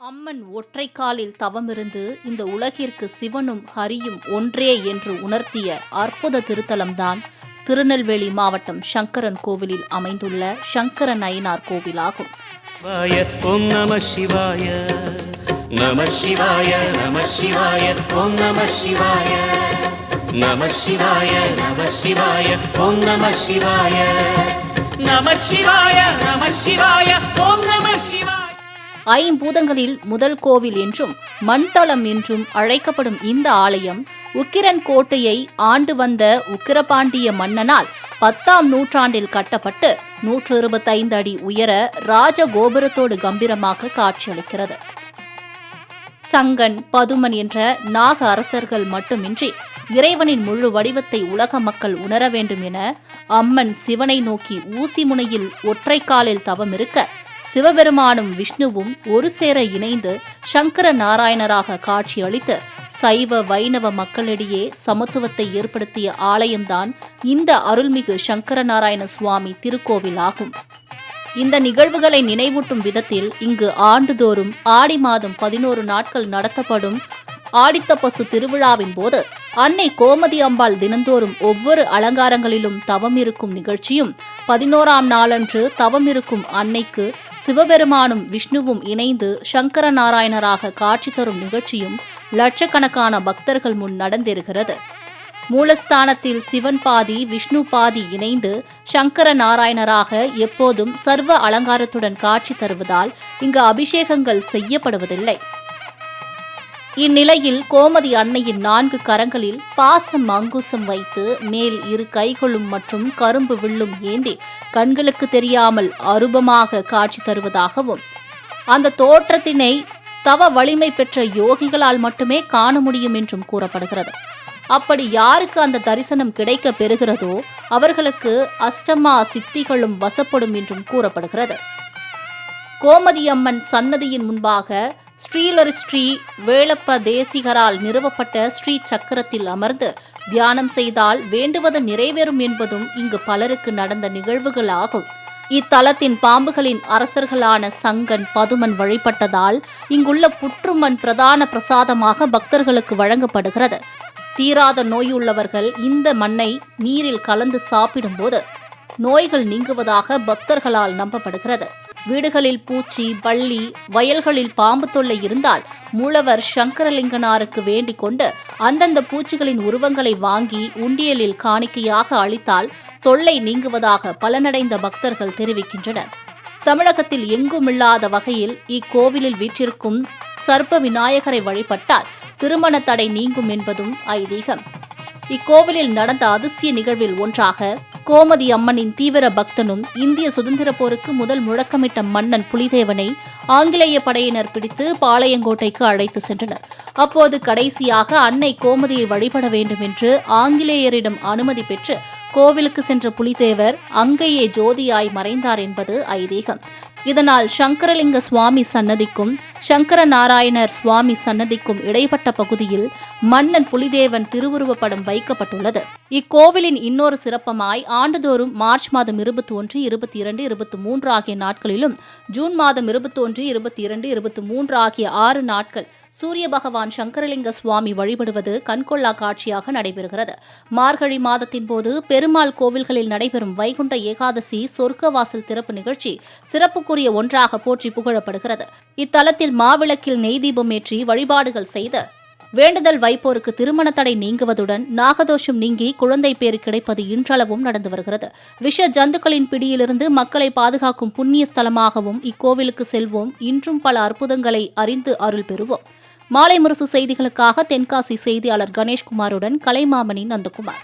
அம்மன் ஒற்றைக்காலில் தவமிருந்து இந்த உலகிற்கு சிவனும் ஹரியும் ஒன்றே என்று உணர்த்திய அற்புத திருத்தலம்தான் திருநெல்வேலி மாவட்டம் சங்கரன் கோவிலில் அமைந்துள்ள சங்கர நயினார் கோவிலாகும். ஓம் நம சிவாய நம சிவாய நம சிவாய ஓம் நம சிவாய நம சிவாய நம சிவாய ஓம் நம சிவாய நம சிவாய நம சிவாய ஓம் நம சிவாய. ஐம்பூதங்களில் முதல் கோவில் என்றும் மண்தளம் என்றும் அழைக்கப்படும் இந்த ஆலயம் உக்கிரன் கோட்டையை ஆண்டு வந்த உக்கிரபாண்டிய மன்னனால் 10ஆம் நூற்றாண்டில் கட்டப்பட்டு 125 அடி உயர ராஜகோபுரத்தோடு கம்பீரமாக காட்சியளிக்கிறது. சங்கன், பதுமன் என்ற நாக அரசர்கள் மட்டுமின்றி இறைவனின் முழு வடிவத்தை உலக மக்கள் உணர வேண்டும் என அம்மன் சிவனை நோக்கி ஊசி முனையில் ஒற்றைக்காலில் தவமிருக்க சிவபெருமானும் விஷ்ணுவும் ஒரு சேர இணைந்து சங்கர நாராயணராக காட்சியளித்து சைவ வைணவ மக்களிடையே சமத்துவத்தை ஏற்படுத்திய ஆலயம்தான் இந்த அருள்மிகு சங்கர நாராயண சுவாமி திருக்கோவில் ஆகும். இந்த நிகழ்வுகளை நினைவூட்டும் விதத்தில் இங்கு ஆண்டுதோறும் ஆடி மாதம் 11 நாட்கள் நடத்தப்படும் ஆடித்தபசு திருவிழாவின் போது அன்னை கோமதி அம்பாள் தினந்தோறும் ஒவ்வொரு அலங்காரங்களிலும் தவமிருக்கும் நிகழ்ச்சியும் 11ஆம் நாளன்று தவமிருக்கும் அன்னைக்கு சிவபெருமானும் விஷ்ணுவும் இணைந்து சங்கர நாராயணராக காட்சி தரும் நிகழ்ச்சியும் லட்சக்கணக்கான பக்தர்கள் முன் நடந்தேறுகிறது. மூலஸ்தானத்தில் சிவன் பாதி விஷ்ணு பாதி இணைந்து சங்கர நாராயணராக எப்போதும் சர்வ அலங்காரத்துடன் காட்சி தருவதால் இங்கு அபிஷேகங்கள் செய்யப்படுவதில்லை. இந்நிலையில் கோமதி அன்னையின் 4 கரங்களில் பாசம் அங்குசம் வைத்து மேல் 2 கைகளும் மற்றும் கரும்பு வில்லும் ஏந்தி கண்களுக்கு தெரியாமல் அரூபமாக காட்சி தருவதாகவும் அந்த தோற்றத்தினை தவ வலிமை பெற்ற யோகிகளால் மட்டுமே காண முடியும் என்றும் கூறப்படுகிறது. அப்படி யாருக்கு அந்த தரிசனம் கிடைக்க பெறுகிறதோ அவர்களுக்கு அஷ்டமா சித்திகளும் வசப்படும் என்றும் கூறப்படுகிறது. கோமதியம்மன் சன்னதியின் முன்பாக ஸ்ரீலரி ஸ்ரீ வேலப்ப தேசிகரால் நிறுவப்பட்ட ஸ்ரீ சக்கரத்தில் அமர்ந்து தியானம் செய்தால் வேண்டுவது நிறைவேறும் என்பதும் இங்கு பலருக்கு நடந்த நிகழ்வுகள் ஆகும். இத்தலத்தின் பாம்புகளின் அரசர்களான சங்கன், பதுமன் வழிபட்டதால் இங்குள்ள புற்றுமண் பிரதான பிரசாதமாக பக்தர்களுக்கு வழங்கப்படுகிறது. தீராத நோயுள்ளவர்கள் இந்த மண்ணை நீரில் கலந்து சாப்பிடும்போது நோய்கள் நீங்குவதாக பக்தர்களால் நம்பப்படுகிறது. வீடுகளில் பூச்சி, பள்ளி, வயல்களில் பாம்பு தொல்லை இருந்தால் மூலவர் சங்கரலிங்கனாருக்கு வேண்டிக் கொண்டு அந்தந்த பூச்சிகளின் உருவங்களை வாங்கி உண்டியலில் காணிக்கையாக அளித்தால் தொல்லை நீங்குவதாக பலனடைந்த பக்தர்கள் தெரிவிக்கின்றனர். தமிழகத்தில் எங்குமில்லாத வகையில் இக்கோவிலில் வீற்றிருக்கும் சர்ப்ப விநாயகரை வழிபட்டால் திருமண தடை நீங்கும் என்பதும் ஐதீகம். இக்கோவிலில் நடந்த அதிசய நிகழ்வில் ஒன்றாக கோமதி அம்மனின் தீவிர பக்தனும் இந்திய சுதந்திர போருக்கு முதல் முழக்கமிட்ட மன்னன் புலிதேவனை ஆங்கிலேய படையினர் பிடித்து பாளையங்கோட்டைக்கு அழைத்து சென்றனர். அப்போது கடைசியாக அன்னை கோமதியை வழிபட வேண்டும் என்று ஆங்கிலேயரிடம் அனுமதி பெற்று கோவிலுக்கு சென்ற புலிதேவர் அங்கேயே ஜோதியாய் மறைந்தார் என்பது ஐதீகம். இதனால் சங்கரலிங்க சுவாமி சன்னதிக்கும் சங்கர நாராயணர் சுவாமி சன்னதிக்கும் இடைப்பட்ட பகுதியில் மன்னன் புலிதேவன் திருவுருவப் படம் வைக்கப்பட்டுள்ளது. இக்கோவிலின் இன்னொரு சிறப்பமாய் ஆண்டுதோறும் மார்ச் மாதம் 21, 22, 23 ஆகிய நாட்களிலும் ஜூன் மாதம் 21, 22, 23 ஆகிய 6 நாட்கள் சூரிய பகவான் சங்கரலிங்க சுவாமி வழிபடுவது கண்கொள்ளா காட்சியாக நடைபெறுகிறது. மார்கழி மாதத்தின் போது பெருமாள் கோவில்களில் நடைபெறும் வைகுண்ட ஏகாதசி சொர்க்கவாசல் திறப்பு நிகழ்ச்சி சிறப்புக்குரிய ஒன்றாக போற்றி புகழப்படுகிறது. இத்தலத்தில் மாவிளக்கில் நெய் தீபம் ஏற்றி வழிபாடுகள் செய்து வேண்டுதல் வைப்போருக்கு திருமண தடை நீங்குவதுடன் நாகதோஷம் நீங்கி குழந்தை பேறு கிடைப்பது இன்றளவும் நடந்து வருகிறது. விஷ ஜந்துக்களின் பிடியிலிருந்து மக்களை பாதுகாக்கும் புண்ணிய ஸ்தலமாகவும் இக்கோவிலுக்கு செல்வோம். இன்றும் பல அற்புதங்களை அறிந்து அருள் பெறுவோம். மாலை முரசு செய்திகளுக்காக தென்காசி செய்தியாளர் கணேஷ்குமாருடன் கலைமாமணி நந்தகுமார்.